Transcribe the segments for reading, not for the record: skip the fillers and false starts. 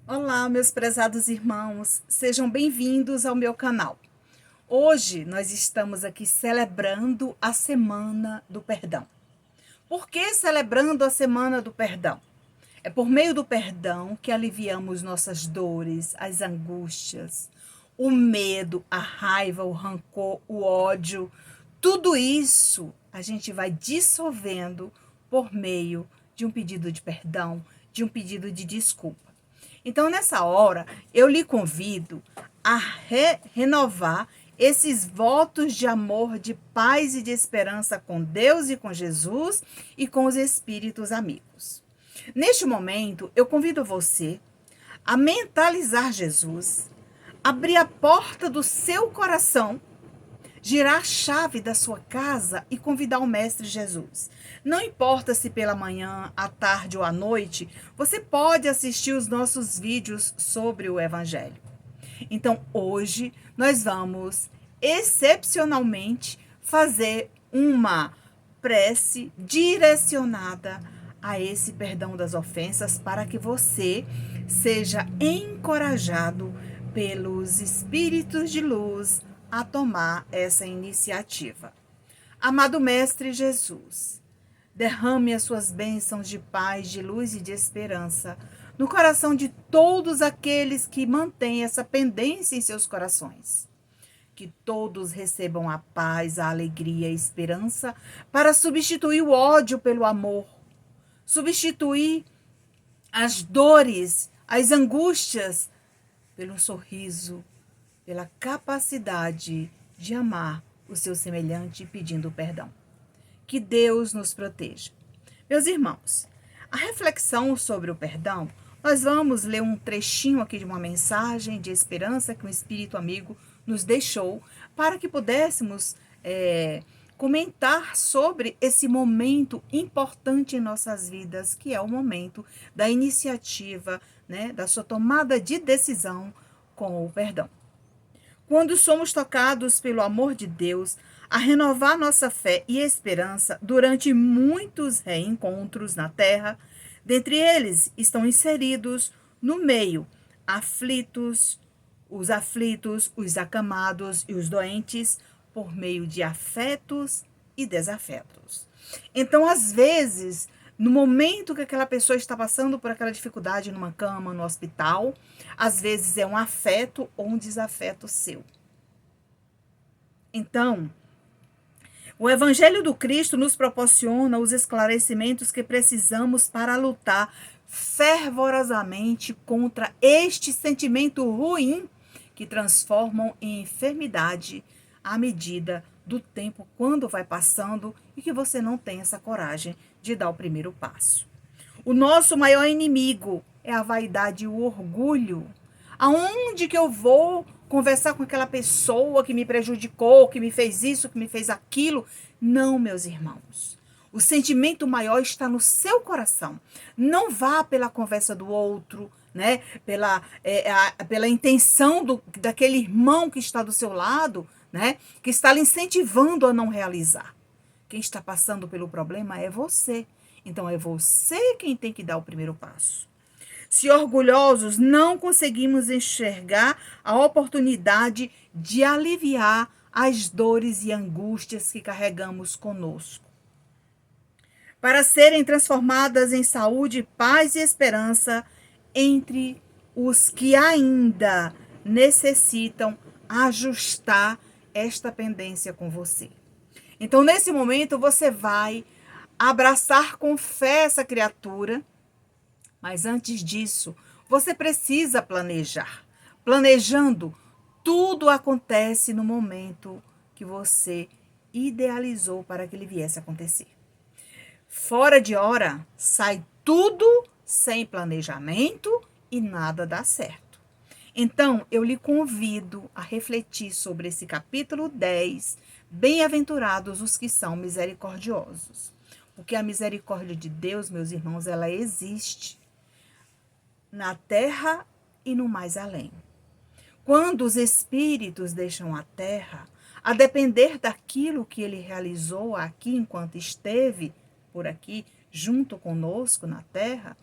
Olá, meus prezados irmãos, sejam bem-vindos ao meu canal. Hoje nós estamos aqui celebrando a Semana do Perdão. Por que celebrando a Semana do Perdão? É por meio do perdão que aliviamos nossas dores, as angústias, o medo, a raiva, o rancor, o ódio. Tudo isso a gente vai dissolvendo por meio de um pedido de perdão, de um pedido de desculpa. Então, nessa hora, eu lhe convido a renovar esses votos de amor, de paz e de esperança com Deus e com Jesus e com os espíritos amigos. Neste momento, eu convido você a mentalizar Jesus, abrir a porta do seu coração, girar a chave da sua casa e convidar o Mestre Jesus. Não importa se pela manhã, à tarde ou à noite, você pode assistir os nossos vídeos sobre o Evangelho. Então, hoje, nós vamos, excepcionalmente, fazer uma prece direcionada a esse perdão das ofensas para que você seja encorajado pelos espíritos de luz a tomar essa iniciativa. Amado Mestre Jesus, derrame as suas bênçãos de paz, de luz e de esperança no coração de todos aqueles que mantêm essa pendência em seus corações. Que todos recebam a paz, a alegria e a esperança para substituir o ódio pelo amor, substituir as dores, as angústias pelo sorriso, pela capacidade de amar o seu semelhante pedindo perdão. Que Deus nos proteja. Meus irmãos, a reflexão sobre o perdão, nós vamos ler um trechinho aqui de uma mensagem de esperança que um espírito amigo nos deixou para que pudéssemos comentar sobre esse momento importante em nossas vidas, que é o momento da iniciativa, né, da sua tomada de decisão com o perdão. Quando somos tocados pelo amor de Deus a renovar nossa fé e esperança durante muitos reencontros na terra, dentre eles estão inseridos no meio aflitos, os acamados e os doentes, por meio de afetos e desafetos. Então, às vezes, no momento que aquela pessoa está passando por aquela dificuldade numa cama, no hospital, às vezes é um afeto ou um desafeto seu. Então, o Evangelho do Cristo nos proporciona os esclarecimentos que precisamos para lutar fervorosamente contra este sentimento ruim que transformam em enfermidade à medida do tempo quando vai passando e que você não tem essa coragem de dar o primeiro passo. O nosso maior inimigo é a vaidade e o orgulho. Aonde que eu vou conversar com aquela pessoa que me prejudicou, que me fez isso, que me fez aquilo? Não, meus irmãos. O sentimento maior está no seu coração. Não vá pela conversa do outro, né? Pela intenção daquele irmão que está do seu lado, né? Que está lhe incentivando a não realizar. Quem está passando pelo problema é você. Então é você quem tem que dar o primeiro passo. Se orgulhosos, não conseguimos enxergar a oportunidade de aliviar as dores e angústias que carregamos conosco. Para serem transformadas em saúde, paz e esperança entre os que ainda necessitam ajustar esta pendência com você. Então, nesse momento, você vai abraçar com fé essa criatura, mas antes disso, você precisa planejar. Planejando, tudo acontece no momento que você idealizou para que ele viesse a acontecer. Fora de hora, sai tudo sem planejamento e nada dá certo. Então, eu lhe convido a refletir sobre esse capítulo 10, bem-aventurados os que são misericordiosos. Porque a misericórdia de Deus, meus irmãos, ela existe na terra e no mais além. Quando os espíritos deixam a terra, a depender daquilo que ele realizou aqui enquanto esteve por aqui, junto conosco na terra,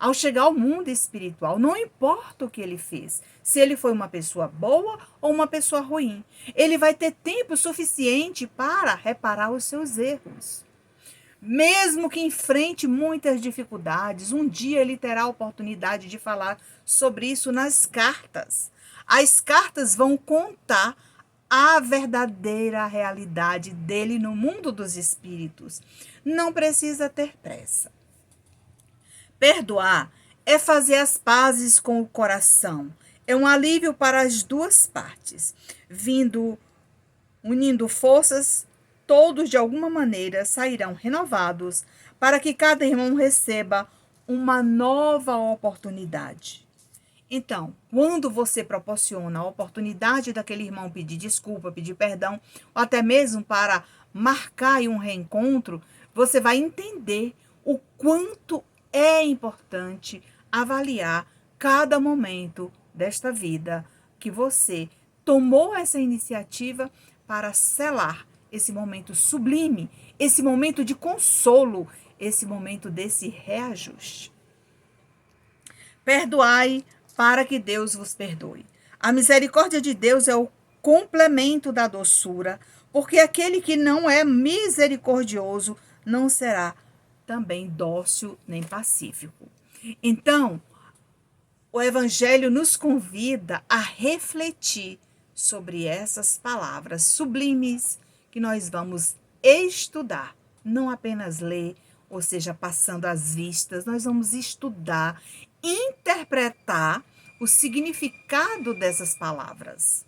ao chegar ao mundo espiritual. Não importa o que ele fez, se ele foi uma pessoa boa ou uma pessoa ruim. Ele vai ter tempo suficiente para reparar os seus erros. Mesmo que enfrente muitas dificuldades, um dia ele terá a oportunidade de falar sobre isso nas cartas. As cartas vão contar a verdadeira realidade dele no mundo dos espíritos. Não precisa ter pressa. Perdoar é fazer as pazes com o coração. É um alívio para as duas partes, unindo forças. Todos, de alguma maneira, sairão renovados para que cada irmão receba uma nova oportunidade. Então, quando você proporciona a oportunidade daquele irmão pedir desculpa, pedir perdão, ou até mesmo para marcar um reencontro, você vai entender o quanto é importante avaliar cada momento desta vida que você tomou essa iniciativa para selar esse momento sublime, esse momento de consolo, esse momento desse reajuste. Perdoai para que Deus vos perdoe. A misericórdia de Deus é o complemento da doçura, porque aquele que não é misericordioso não será também dócil nem pacífico. Então, o Evangelho nos convida a refletir sobre essas palavras sublimes que nós vamos estudar, não apenas ler, ou seja, passando as vistas, nós vamos estudar, interpretar o significado dessas palavras.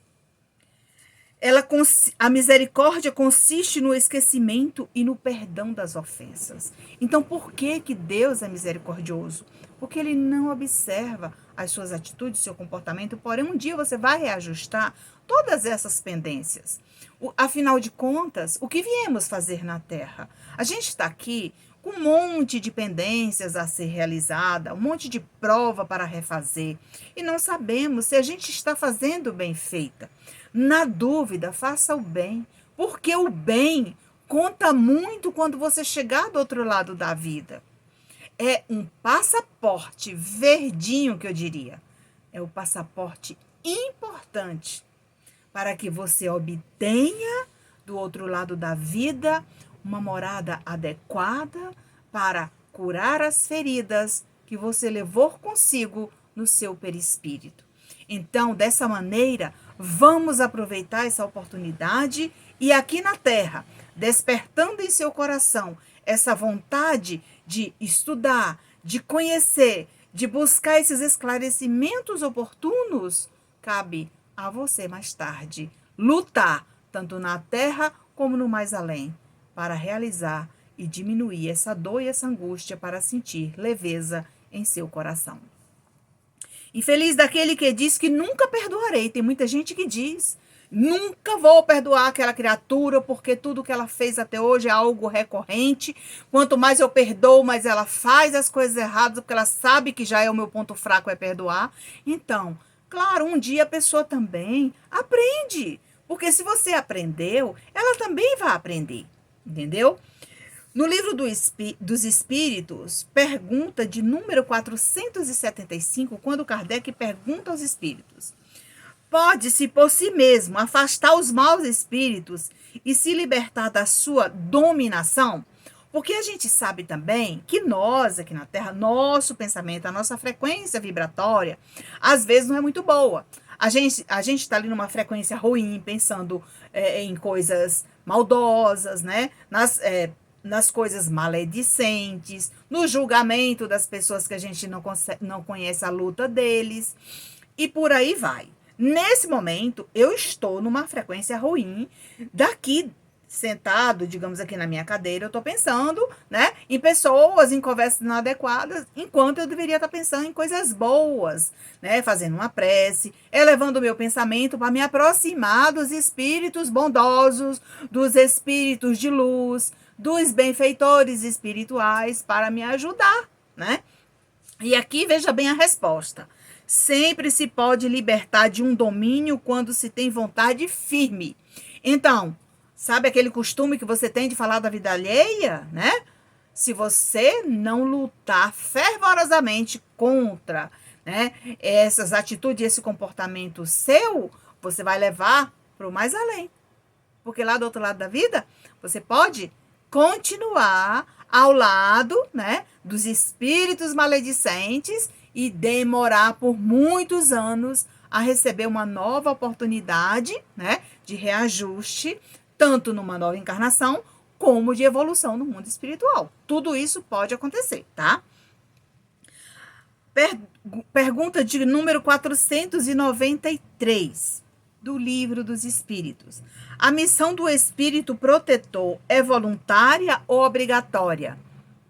A misericórdia consiste no esquecimento e no perdão das ofensas. Então, por que Deus é misericordioso? Porque ele não observa as suas atitudes, seu comportamento, porém um dia você vai reajustar todas essas pendências. Afinal de contas, o que viemos fazer na Terra? A gente está aqui com um monte de pendências a ser realizada, um monte de prova para refazer, e não sabemos se a gente está fazendo bem feita. Na dúvida, faça o bem, porque o bem conta muito quando você chegar do outro lado da vida. É um passaporte verdinho, que eu diria. É o passaporte importante para que você obtenha do outro lado da vida uma morada adequada para curar as feridas que você levou consigo no seu perispírito. Então, dessa maneira, vamos aproveitar essa oportunidade e aqui na Terra, despertando em seu coração essa vontade de estudar, de conhecer, de buscar esses esclarecimentos oportunos, cabe a você mais tarde lutar, tanto na Terra como no mais além, para realizar e diminuir essa dor e essa angústia para sentir leveza em seu coração. Infeliz daquele que diz que nunca perdoarei. Tem muita gente que diz, nunca vou perdoar aquela criatura porque tudo que ela fez até hoje é algo recorrente. Quanto mais eu perdoo, mais ela faz as coisas erradas, porque ela sabe que já é o meu ponto fraco é perdoar. Então, claro, um dia a pessoa também aprende. Porque se você aprendeu, ela também vai aprender. Entendeu? No livro dos Espíritos, pergunta de número 475, quando Kardec pergunta aos espíritos: pode-se por si mesmo afastar os maus espíritos e se libertar da sua dominação? Porque a gente sabe também que nós, aqui na Terra, nosso pensamento, a nossa frequência vibratória, às vezes não é muito boa. A gente está ali numa frequência ruim, pensando em coisas maldosas, né? Nas coisas maledicentes, no julgamento das pessoas que a gente não conhece a luta deles, e por aí vai. Nesse momento, eu estou numa frequência ruim. Daqui, sentado, digamos aqui na minha cadeira, eu estou pensando, né, em pessoas, em conversas inadequadas, enquanto eu deveria estar pensando em coisas boas, né, fazendo uma prece, elevando o meu pensamento para me aproximar dos espíritos bondosos, dos espíritos de luz, dos benfeitores espirituais para me ajudar, né? E aqui veja bem a resposta. Sempre se pode libertar de um domínio quando se tem vontade firme. Então, sabe aquele costume que você tem de falar da vida alheia, né? se você não lutar fervorosamente contra, né, essas atitudes, esse comportamento seu, você vai levar para o mais além. Porque lá do outro lado da vida, você pode continuar ao lado, né, dos espíritos maledicentes e demorar por muitos anos a receber uma nova oportunidade, né, de reajuste, tanto numa nova encarnação, como de evolução no mundo espiritual. Tudo isso pode acontecer, tá? Pergunta de número 493 do Livro dos Espíritos. A missão do espírito protetor é voluntária ou obrigatória?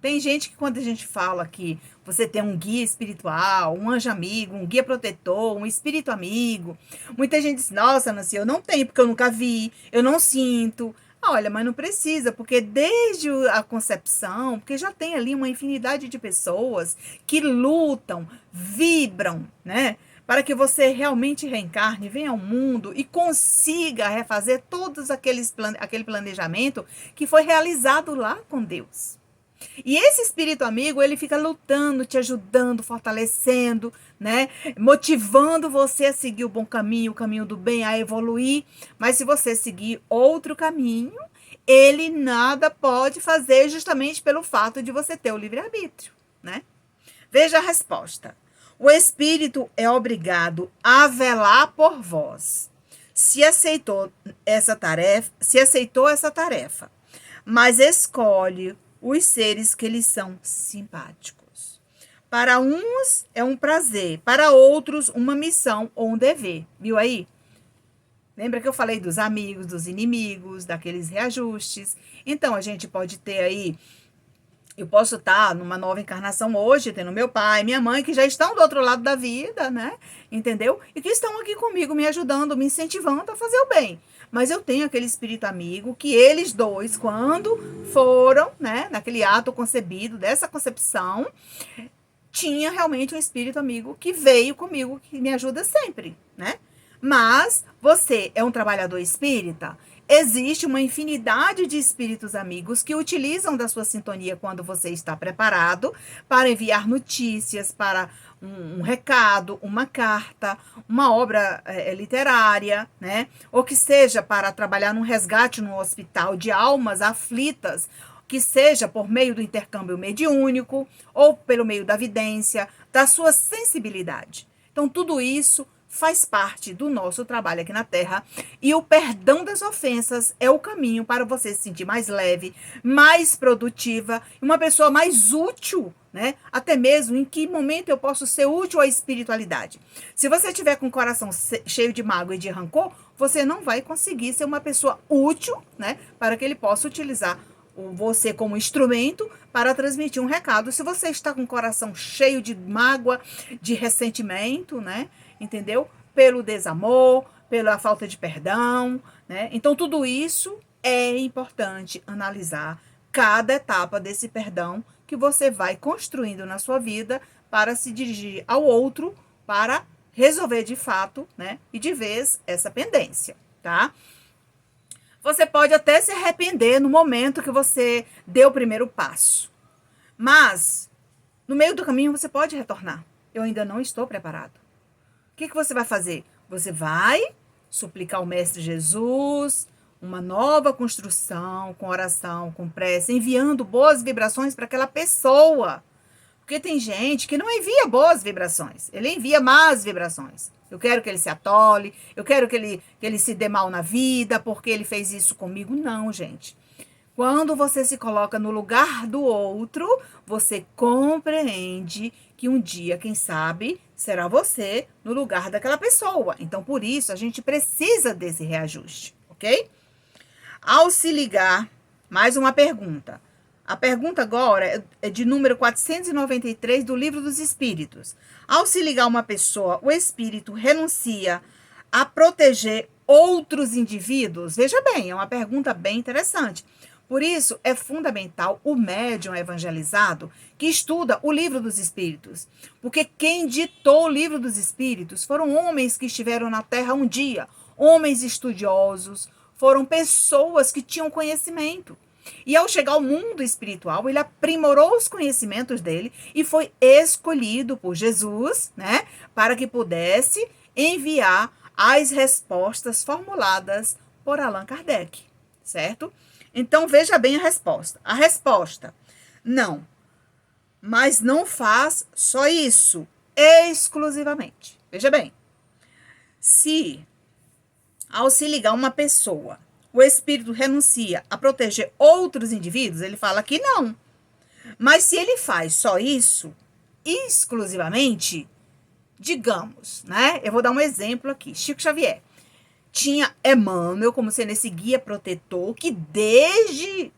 Tem gente que, quando a gente fala que você tem um guia espiritual, um anjo amigo, um guia protetor, um espírito amigo, muita gente diz, nossa, Nancy, eu não tenho porque eu nunca vi, eu não sinto. Olha, mas não precisa, porque desde a concepção, porque já tem ali uma infinidade de pessoas que lutam, vibram, né? Para que você realmente reencarne, venha ao mundo e consiga refazer todos aquele planejamento que foi realizado lá com Deus. E esse espírito amigo, ele fica lutando, te ajudando, fortalecendo, né? Motivando você a seguir o bom caminho, o caminho do bem, a evoluir. Mas se você seguir outro caminho, ele nada pode fazer justamente pelo fato de você ter o livre-arbítrio, né? Veja a resposta. O espírito é obrigado a velar por vós. Se aceitou essa tarefa, mas escolhe os seres que lhes são simpáticos. Para uns é um prazer, para outros uma missão ou um dever. Viu aí? Lembra que eu falei dos amigos, dos inimigos, daqueles reajustes? Então, a gente pode ter aí, eu posso estar numa nova encarnação hoje, tendo meu pai, minha mãe, que já estão do outro lado da vida, né? Entendeu? E que estão aqui comigo, me ajudando, me incentivando a fazer o bem. Mas eu tenho aquele espírito amigo que eles dois, quando foram, né, naquele ato concebido, dessa concepção, tinha realmente um espírito amigo que veio comigo, que me ajuda sempre, né? Mas você é um trabalhador espírita, existe uma infinidade de espíritos amigos que utilizam da sua sintonia quando você está preparado para enviar notícias, para um recado, uma carta, uma obra literária, né? Ou que seja para trabalhar num resgate no hospital de almas aflitas, que seja por meio do intercâmbio mediúnico ou pelo meio da vidência, da sua sensibilidade. Então, tudo isso faz parte do nosso trabalho aqui na Terra, e o perdão das ofensas é o caminho para você se sentir mais leve, mais produtiva, uma pessoa mais útil, né? Até mesmo em que momento eu posso ser útil à espiritualidade. Se você tiver com o coração cheio de mágoa e de rancor, você não vai conseguir ser uma pessoa útil, né? Para que ele possa utilizar você como instrumento para transmitir um recado. Se você está com o coração cheio de mágoa, de ressentimento, né? Entendeu? Pelo desamor, pela falta de perdão, né? Então, tudo isso é importante analisar cada etapa desse perdão que você vai construindo na sua vida para se dirigir ao outro, para resolver de fato, né? E de vez essa pendência, tá? Você pode até se arrepender no momento que você deu o primeiro passo. Mas, no meio do caminho, você pode retornar. Eu ainda não estou preparado. O que você vai fazer? Você vai suplicar ao Mestre Jesus uma nova construção, com oração, com prece, enviando boas vibrações para aquela pessoa. Porque tem gente que não envia boas vibrações, ele envia más vibrações. Eu quero que ele se atole, eu quero que ele se dê mal na vida, porque ele fez isso comigo. Não, gente. Quando você se coloca no lugar do outro, você compreende que um dia, quem sabe, será você no lugar daquela pessoa. Então, por isso, a gente precisa desse reajuste, ok? Ao se ligar, mais uma pergunta. A pergunta agora é de número 493 do Livro dos Espíritos. Ao se ligar uma pessoa, o espírito renuncia a proteger outros indivíduos? Veja bem, é uma pergunta bem interessante. Por isso, é fundamental o médium evangelizado que estuda o Livro dos Espíritos. Porque quem ditou o Livro dos Espíritos foram homens que estiveram na Terra um dia, homens estudiosos, foram pessoas que tinham conhecimento. E ao chegar ao mundo espiritual, ele aprimorou os conhecimentos dele e foi escolhido por Jesus, né, para que pudesse enviar as respostas formuladas por Allan Kardec, certo? Então veja bem a resposta. A resposta: não, mas não faz só isso, exclusivamente. Veja bem, se ao se ligar uma pessoa, o espírito renuncia a proteger outros indivíduos, ele fala que não. Mas se ele faz só isso, exclusivamente, digamos, né? Eu vou dar um exemplo aqui. Chico Xavier tinha Emmanuel como sendo esse guia protetor que desde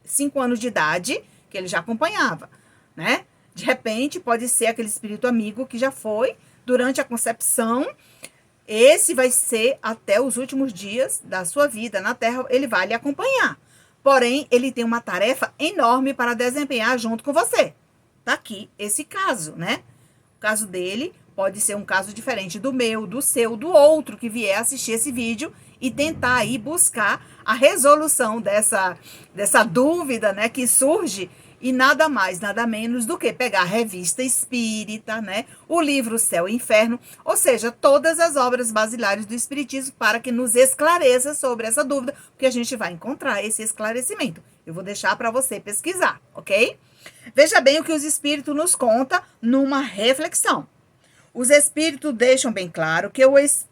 5 anos de idade, que ele já acompanhava, né? De repente, pode ser aquele espírito amigo que já foi durante a concepção. Esse vai ser até os últimos dias da sua vida na Terra, ele vai lhe acompanhar. Porém, ele tem uma tarefa enorme para desempenhar junto com você. Tá aqui esse caso, né? O caso dele pode ser um caso diferente do meu, do seu, do outro que vier assistir esse vídeo e tentar aí buscar a resolução dessa dúvida, né, que surge. E nada mais, nada menos do que pegar a revista espírita, né? O livro Céu e Inferno, ou seja, todas as obras basilares do Espiritismo para que nos esclareça sobre essa dúvida, porque a gente vai encontrar esse esclarecimento. Eu vou deixar para você pesquisar, ok? Veja bem o que os espíritos nos contam numa reflexão. Os espíritos deixam bem claro que os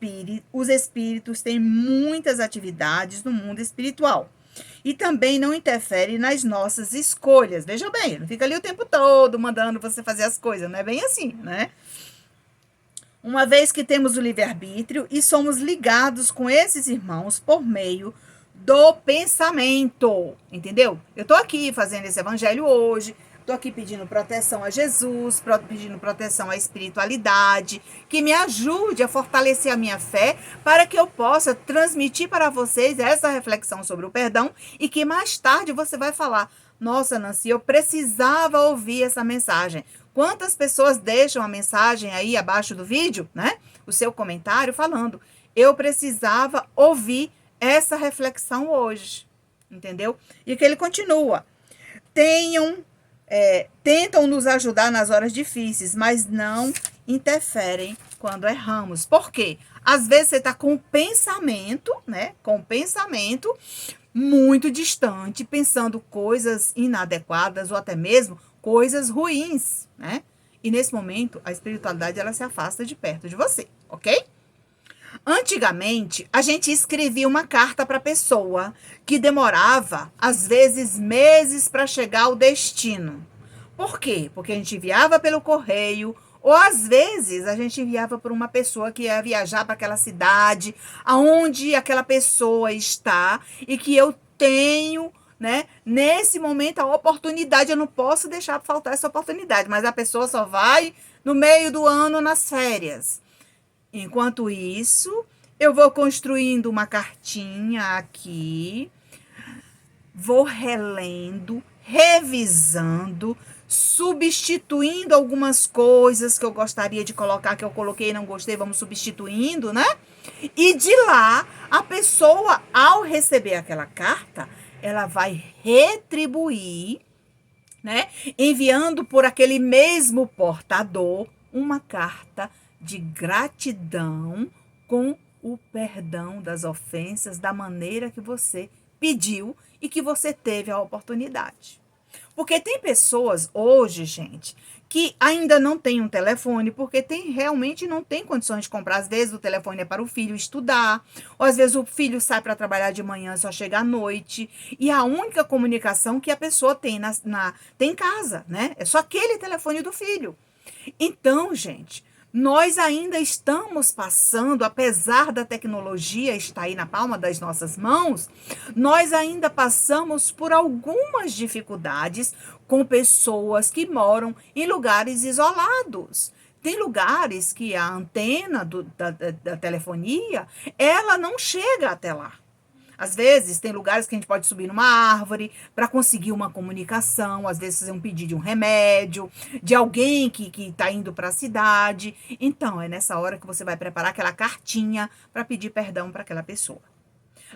espíritos têm muitas atividades no mundo espiritual. E também não interfere nas nossas escolhas. Veja bem, não fica ali o tempo todo mandando você fazer as coisas, não é bem assim, né? Uma vez que temos o livre-arbítrio e somos ligados com esses irmãos por meio do pensamento, entendeu? Eu tô aqui fazendo esse evangelho hoje, tô aqui pedindo proteção a Jesus, pedindo proteção à espiritualidade, que me ajude a fortalecer a minha fé para que eu possa transmitir para vocês essa reflexão sobre o perdão e que mais tarde você vai falar: nossa, Nancy, eu precisava ouvir essa mensagem. Quantas pessoas deixam a mensagem aí abaixo do vídeo, né? O seu comentário falando: eu precisava ouvir essa reflexão hoje, entendeu? E que ele continua: tentam nos ajudar nas horas difíceis, mas não interferem quando erramos. Por quê? Às vezes você está com o pensamento, né? Com o pensamento muito distante, pensando coisas inadequadas ou até mesmo coisas ruins, né? E nesse momento, a espiritualidade ela se afasta de perto de você, ok? Antigamente, a gente escrevia uma carta para a pessoa que demorava, às vezes, meses para chegar ao destino. Por quê? Porque a gente enviava pelo correio, ou às vezes a gente enviava por uma pessoa que ia viajar para aquela cidade, aonde aquela pessoa está e que eu tenho, né, nesse momento a oportunidade, eu não posso deixar faltar essa oportunidade, mas a pessoa só vai no meio do ano nas férias. Enquanto isso, eu vou construindo uma cartinha aqui, vou relendo, revisando, substituindo algumas coisas que eu gostaria de colocar, que eu coloquei e não gostei, vamos substituindo, né? E de lá, a pessoa, ao receber aquela carta, ela vai retribuir, né? Enviando por aquele mesmo portador uma carta de gratidão com o perdão das ofensas da maneira que você pediu e que você teve a oportunidade. Porque tem pessoas hoje, gente, que ainda não tem um telefone, porque realmente não tem condições de comprar. Às vezes o telefone é para o filho estudar, ou às vezes o filho sai para trabalhar de manhã e só chega à noite. E a única comunicação que a pessoa tem tem em casa, né? É só aquele telefone do filho. Então, gente, nós ainda estamos passando, apesar da tecnologia estar aí na palma das nossas mãos, nós ainda passamos por algumas dificuldades com pessoas que moram em lugares isolados. Tem lugares que a antena da telefonia, ela não chega até lá. Às vezes, tem lugares que a gente pode subir numa árvore para conseguir uma comunicação, às vezes fazer um pedido de um remédio, de alguém que está indo para a cidade. Então, é nessa hora que você vai preparar aquela cartinha para pedir perdão para aquela pessoa.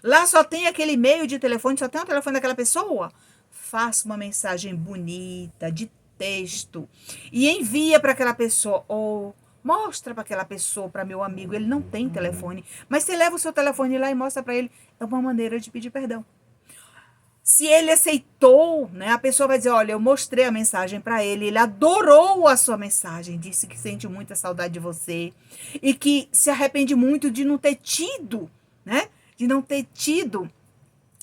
Lá só tem aquele e-mail de telefone, só tem o telefone daquela pessoa. Faça uma mensagem bonita, de texto, e envia para aquela pessoa, ou mostra para aquela pessoa, para meu amigo, ele não tem telefone, mas você leva o seu telefone lá e mostra para ele, é uma maneira de pedir perdão. Se ele aceitou, né, a pessoa vai dizer, olha, eu mostrei a mensagem para ele, ele adorou a sua mensagem, disse que sente muita saudade de você e que se arrepende muito de não ter tido, né, de não ter tido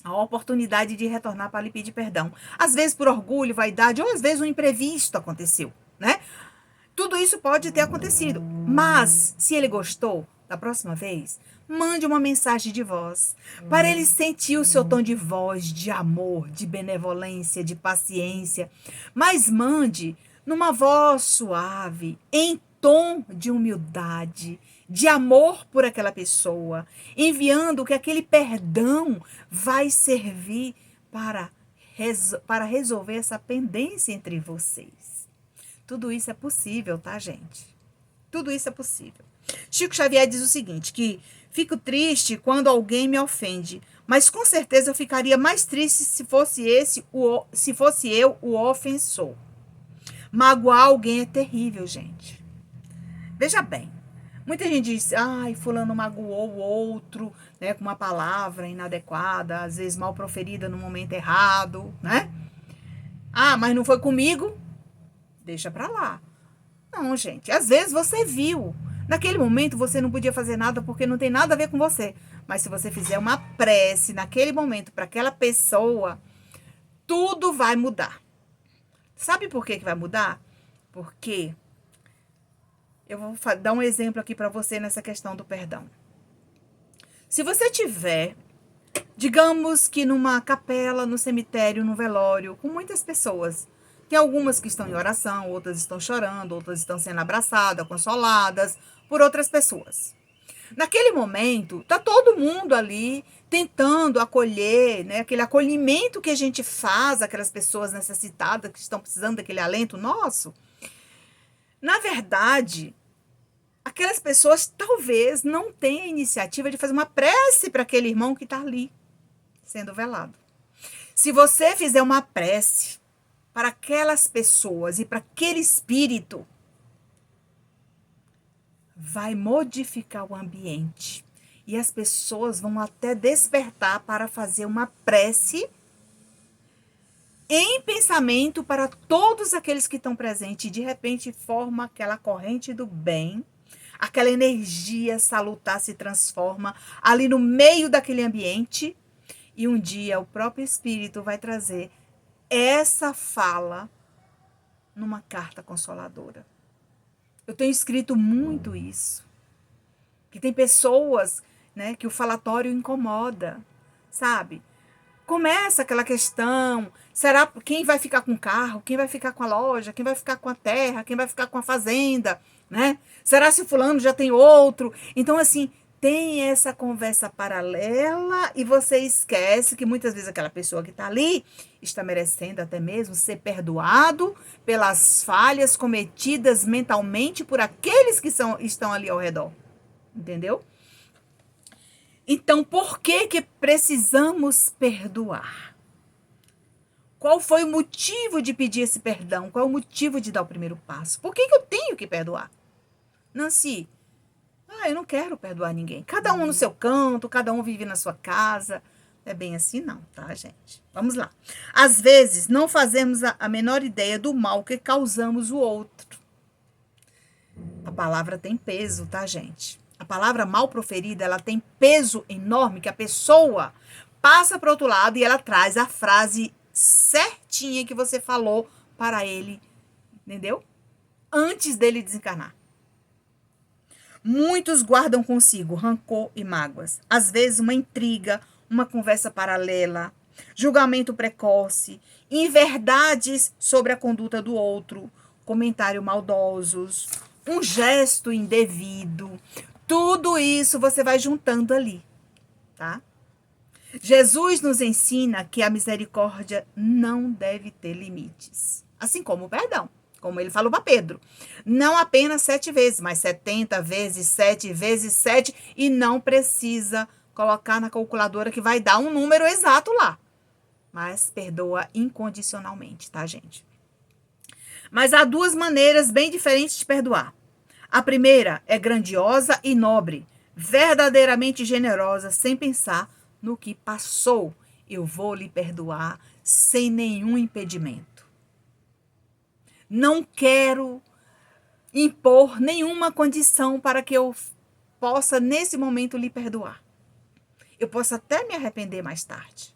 a oportunidade de retornar para lhe pedir perdão. Às vezes por orgulho, vaidade, ou às vezes um imprevisto aconteceu, né? Tudo isso pode ter acontecido. Mas, se ele gostou, da próxima vez, mande uma mensagem de voz, para ele sentir o seu tom de voz, de amor, de benevolência, de paciência. Mas mande numa voz suave, em tom de humildade, de amor por aquela pessoa, enviando que aquele perdão vai servir para resolver essa pendência entre vocês. Tudo isso é possível, tá, gente? Tudo isso é possível. Chico Xavier diz o seguinte, que fico triste quando alguém me ofende, mas com certeza eu ficaria mais triste se fosse eu o ofensor. Magoar alguém é terrível, gente. Veja bem, muita gente diz, ai, fulano magoou o outro, né, com uma palavra inadequada, às vezes mal proferida no momento errado, né? Ah, mas não foi comigo? Deixa pra lá. Não, gente, às vezes você viu. Naquele momento você não podia fazer nada porque não tem nada a ver com você. Mas se você fizer uma prece naquele momento para aquela pessoa, tudo vai mudar. Sabe por que vai mudar? Porque eu vou dar um exemplo aqui para você nessa questão do perdão. Se você tiver, digamos que numa capela, no cemitério, no velório, com muitas pessoas, tem algumas que estão em oração, outras estão chorando, outras estão sendo abraçadas, consoladas por outras pessoas. Naquele momento, tá todo mundo ali tentando acolher, né? Aquele acolhimento que a gente faz aquelas pessoas necessitadas que estão precisando daquele alento nosso. Na verdade, aquelas pessoas talvez não tenham a iniciativa de fazer uma prece para aquele irmão que está ali sendo velado. Se você fizer uma prece para aquelas pessoas e para aquele espírito, vai modificar o ambiente. E as pessoas vão até despertar para fazer uma prece em pensamento para todos aqueles que estão presentes. E de repente forma aquela corrente do bem, aquela energia salutar se transforma ali no meio daquele ambiente. E um dia o próprio Espírito vai trazer essa fala numa carta consoladora. Eu tenho escrito muito isso. Que tem pessoas, né, que o falatório incomoda, sabe? Começa aquela questão, será quem vai ficar com o carro, quem vai ficar com a loja, quem vai ficar com a terra, quem vai ficar com a fazenda, né? Será se fulano já tem outro? Então, assim, tem essa conversa paralela e você esquece que muitas vezes aquela pessoa que está ali está merecendo até mesmo ser perdoado pelas falhas cometidas mentalmente por aqueles que estão ali ao redor. Entendeu? Então, por que precisamos perdoar? Qual foi o motivo de pedir esse perdão? Qual é o motivo de dar o primeiro passo? Por que eu tenho que perdoar? Nancy, eu não quero perdoar ninguém. Cada um no seu canto, cada um vive na sua casa. Não é bem assim não, tá, gente? Vamos lá. Às vezes, não fazemos a menor ideia do mal que causamos o outro. A palavra tem peso, tá, gente? A palavra mal proferida, ela tem peso enorme que a pessoa passa para o outro lado e ela traz a frase certinha que você falou para ele, entendeu? Antes dele desencarnar. Muitos guardam consigo rancor e mágoas. Às vezes uma intriga, uma conversa paralela, julgamento precoce, inverdades sobre a conduta do outro, comentários maldosos, um gesto indevido. Tudo isso você vai juntando ali, tá? Jesus nos ensina que a misericórdia não deve ter limites. Assim como o perdão, como ele falou para Pedro. Não apenas 7 vezes, mas 70 vezes 7 vezes 7 e não precisa colocar na calculadora que vai dar um número exato lá. Mas perdoa incondicionalmente, tá, gente? Mas há duas maneiras bem diferentes de perdoar. A primeira é grandiosa e nobre, verdadeiramente generosa, sem pensar no que passou. Eu vou lhe perdoar sem nenhum impedimento. Não quero impor nenhuma condição para que eu possa, nesse momento, lhe perdoar. Eu posso até me arrepender mais tarde,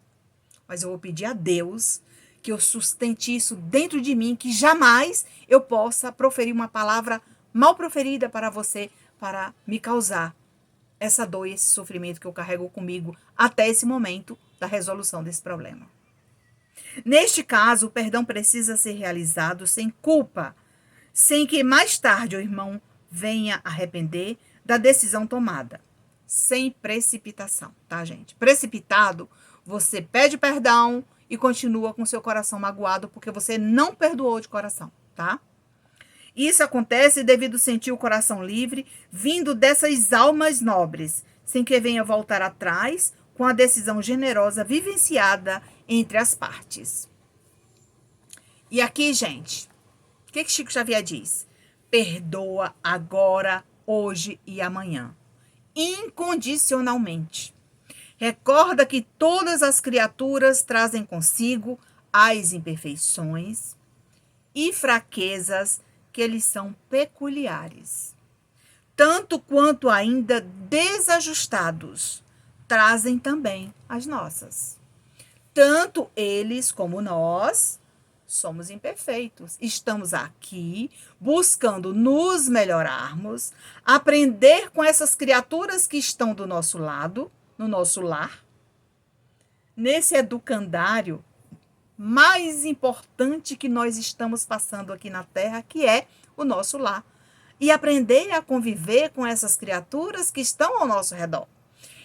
mas eu vou pedir a Deus que eu sustente isso dentro de mim, que jamais eu possa proferir uma palavra mal proferida para você, para me causar essa dor e esse sofrimento que eu carrego comigo até esse momento da resolução desse problema. Neste caso, o perdão precisa ser realizado sem culpa, sem que mais tarde o irmão venha arrepender da decisão tomada. Sem precipitação, tá, gente? Precipitado, você pede perdão e continua com seu coração magoado porque você não perdoou de coração, tá? Isso acontece devido sentir o coração livre vindo dessas almas nobres, sem que venha voltar atrás com a decisão generosa vivenciada entre as partes. E aqui, gente, o que Chico Xavier diz? Perdoa agora, hoje e amanhã, incondicionalmente. Recorda que todas as criaturas trazem consigo as imperfeições e fraquezas que lhes são peculiares. Tanto quanto ainda desajustados, trazem também as nossas. Tanto eles como nós somos imperfeitos. Estamos aqui buscando nos melhorarmos, aprender com essas criaturas que estão do nosso lado, no nosso lar, nesse educandário mais importante que nós estamos passando aqui na Terra, que é o nosso lar. E aprender a conviver com essas criaturas que estão ao nosso redor.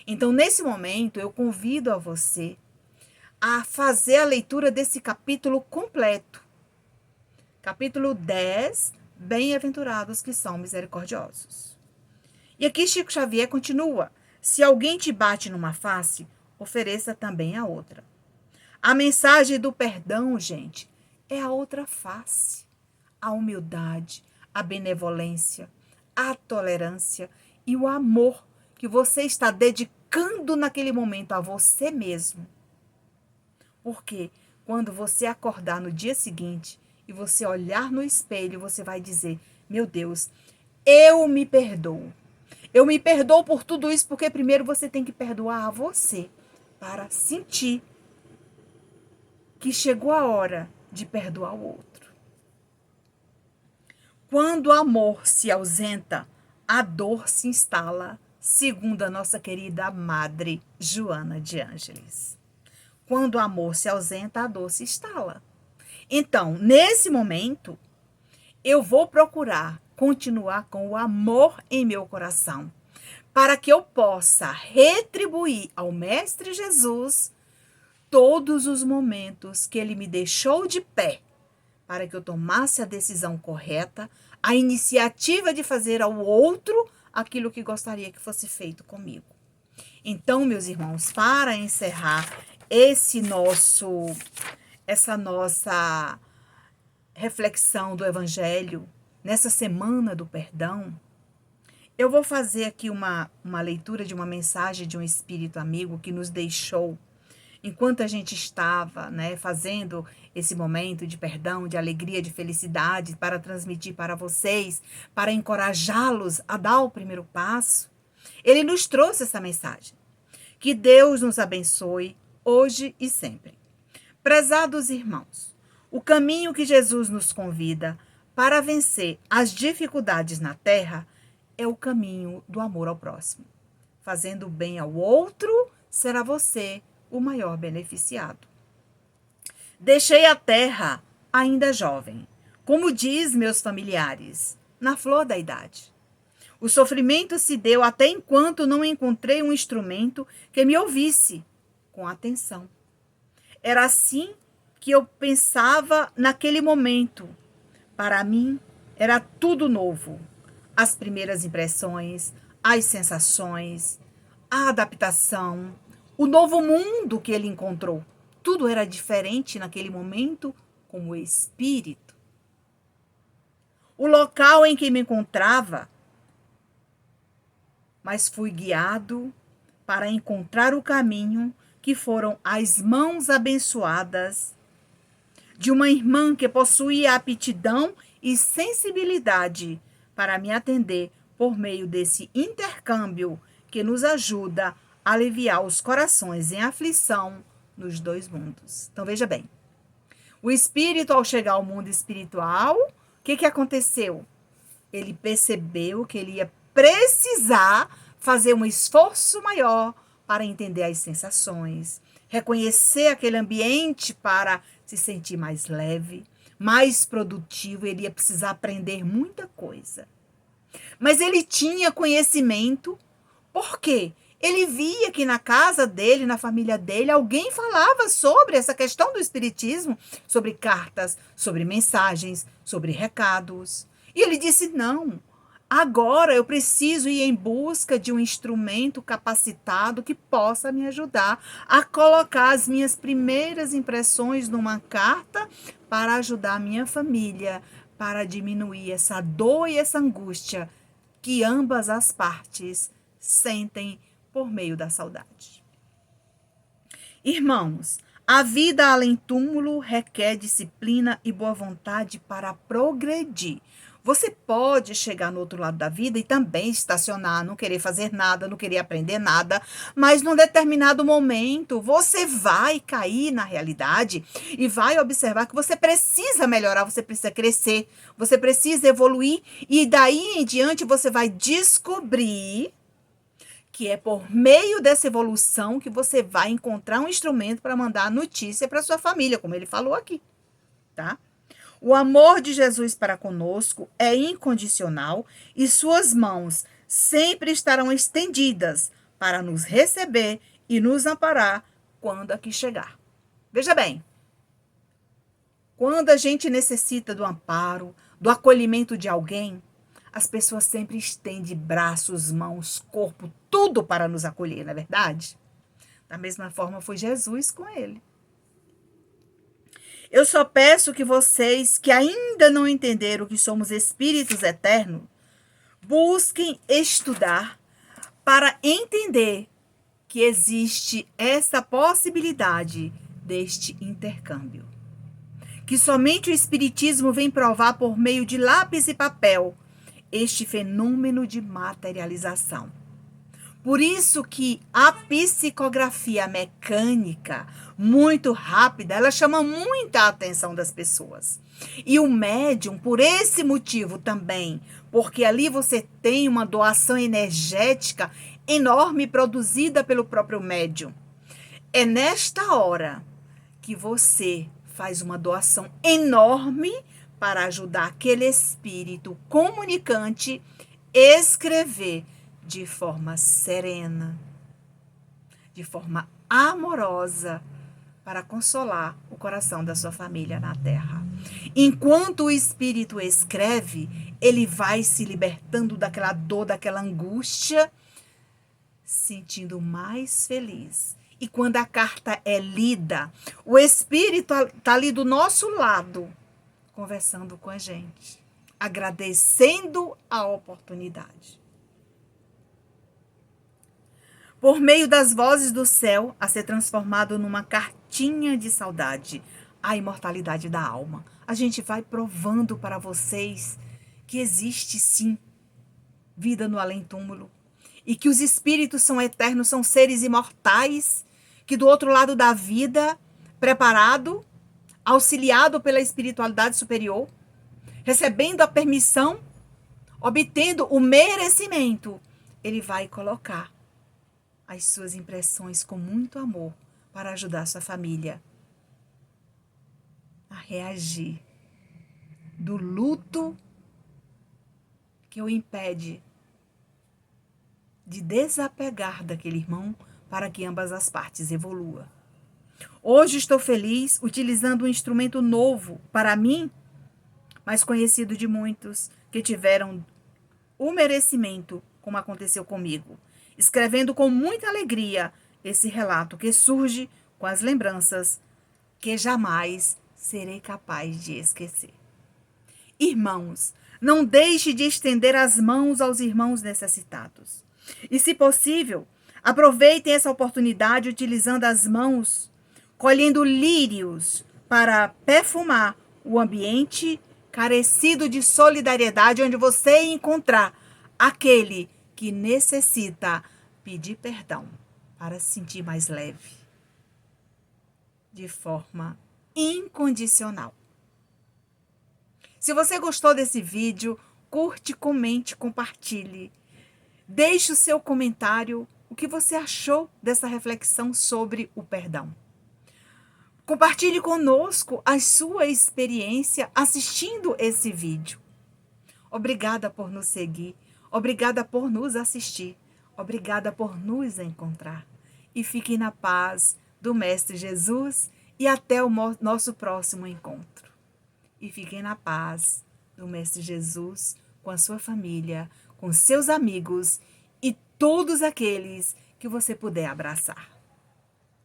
Então, nesse momento, eu convido a você a fazer a leitura desse capítulo completo. Capítulo 10, Bem-aventurados que são misericordiosos. E aqui Chico Xavier continua. Se alguém te bate numa face, ofereça também a outra. A mensagem do perdão, gente, é a outra face. A humildade, a benevolência, a tolerância e o amor que você está dedicando naquele momento a você mesmo. Porque quando você acordar no dia seguinte e você olhar no espelho, você vai dizer, meu Deus, eu me perdoo. Eu me perdoo por tudo isso, porque primeiro você tem que perdoar a você para sentir que chegou a hora de perdoar o outro. Quando o amor se ausenta, a dor se instala, segundo a nossa querida madre Joana de Ângeles. Quando o amor se ausenta, a dor se instala. Então, nesse momento, eu vou procurar continuar com o amor em meu coração, para que eu possa retribuir ao Mestre Jesus todos os momentos que ele me deixou de pé, para que eu tomasse a decisão correta, a iniciativa de fazer ao outro aquilo que gostaria que fosse feito comigo. Então, meus irmãos, para encerrar essa nossa reflexão do Evangelho, nessa semana do perdão, eu vou fazer aqui uma leitura de uma mensagem de um espírito amigo que nos deixou enquanto a gente estava, fazendo esse momento de perdão, de alegria, de felicidade, para transmitir para vocês, para encorajá-los a dar o primeiro passo. Ele nos trouxe essa mensagem. Que Deus nos abençoe hoje e sempre. Prezados irmãos, o caminho que Jesus nos convida para vencer as dificuldades na terra é o caminho do amor ao próximo. Fazendo bem ao outro, será você o maior beneficiado. Deixei a terra ainda jovem, como diz meus familiares, na flor da idade. O sofrimento se deu até enquanto não encontrei um instrumento que me ouvisse com atenção. Era assim que eu pensava naquele momento. Para mim, era tudo novo. As primeiras impressões, as sensações, a adaptação, o novo mundo que ele encontrou. Tudo era diferente naquele momento com o espírito. O local em que me encontrava, mas fui guiado para encontrar o caminho que foram as mãos abençoadas de uma irmã que possuía aptidão e sensibilidade para me atender por meio desse intercâmbio que nos ajuda a aliviar os corações em aflição nos dois mundos. Então veja bem, o espírito ao chegar ao mundo espiritual, o que aconteceu? Ele percebeu que ele ia precisar fazer um esforço maior para entender as sensações, reconhecer aquele ambiente para se sentir mais leve, mais produtivo. Ele ia precisar aprender muita coisa. Mas ele tinha conhecimento. Por quê? Ele via que na casa dele, na família dele, alguém falava sobre essa questão do espiritismo, sobre cartas, sobre mensagens, sobre recados. E ele disse: não, agora eu preciso ir em busca de um instrumento capacitado que possa me ajudar a colocar as minhas primeiras impressões numa carta para ajudar a minha família, para diminuir essa dor e essa angústia que ambas as partes sentem por meio da saudade. Irmãos, a vida além túmulo requer disciplina e boa vontade para progredir. Você pode chegar no outro lado da vida e também estacionar, não querer fazer nada, não querer aprender nada, mas num determinado momento você vai cair na realidade e vai observar que você precisa melhorar, você precisa crescer, você precisa evoluir, e daí em diante você vai descobrir que é por meio dessa evolução que você vai encontrar um instrumento para mandar notícia para sua família, como ele falou aqui, tá? O amor de Jesus para conosco é incondicional e suas mãos sempre estarão estendidas para nos receber e nos amparar quando aqui chegar. Veja bem, quando a gente necessita do amparo, do acolhimento de alguém, as pessoas sempre estendem braços, mãos, corpo, tudo para nos acolher, não é verdade? Da mesma forma foi Jesus com ele. Eu só peço que vocês que ainda não entenderam que somos espíritos eternos, busquem estudar para entender que existe essa possibilidade deste intercâmbio. Que somente o espiritismo vem provar por meio de lápis e papel este fenômeno de materialização. Por isso que a psicografia mecânica, muito rápida, ela chama muita atenção das pessoas. E o médium, por esse motivo também, porque ali você tem uma doação energética enorme produzida pelo próprio médium. É nesta hora que você faz uma doação enorme para ajudar aquele espírito comunicante a escrever de forma serena, de forma amorosa, para consolar o coração da sua família na terra. Enquanto o espírito escreve, ele vai se libertando daquela dor, daquela angústia, sentindo mais feliz. E quando a carta é lida, o espírito está ali do nosso lado, conversando com a gente, agradecendo a oportunidade. Por meio das vozes do céu, a ser transformado numa cartinha de saudade, a imortalidade da alma. A gente vai provando para vocês que existe sim vida no além-túmulo e que os espíritos são eternos, são seres imortais, que do outro lado da vida, preparado, auxiliado pela espiritualidade superior, recebendo a permissão, obtendo o merecimento, ele vai colocar as suas impressões com muito amor para ajudar sua família a reagir do luto que o impede de desapegar daquele irmão para que ambas as partes evoluam. Hoje estou feliz utilizando um instrumento novo para mim, mas conhecido de muitos que tiveram o merecimento, como aconteceu comigo. escrevendo com muita alegria esse relato que surge com as lembranças que jamais serei capaz de esquecer. Irmãos, não deixe de estender as mãos aos irmãos necessitados. E, se possível, aproveitem essa oportunidade utilizando as mãos, colhendo lírios para perfumar o ambiente carecido de solidariedade onde você encontrar aquele que necessita pedir perdão para se sentir mais leve, de forma incondicional. Se você gostou desse vídeo, curte, comente, compartilhe. Deixe o seu comentário, o que você achou dessa reflexão sobre o perdão. Compartilhe conosco a sua experiência assistindo esse vídeo. Obrigada por nos seguir, obrigada por nos assistir, obrigada por nos encontrar. E fiquem na paz do Mestre Jesus e até o nosso próximo encontro. E fiquem na paz do Mestre Jesus com a sua família, com seus amigos e todos aqueles que você puder abraçar.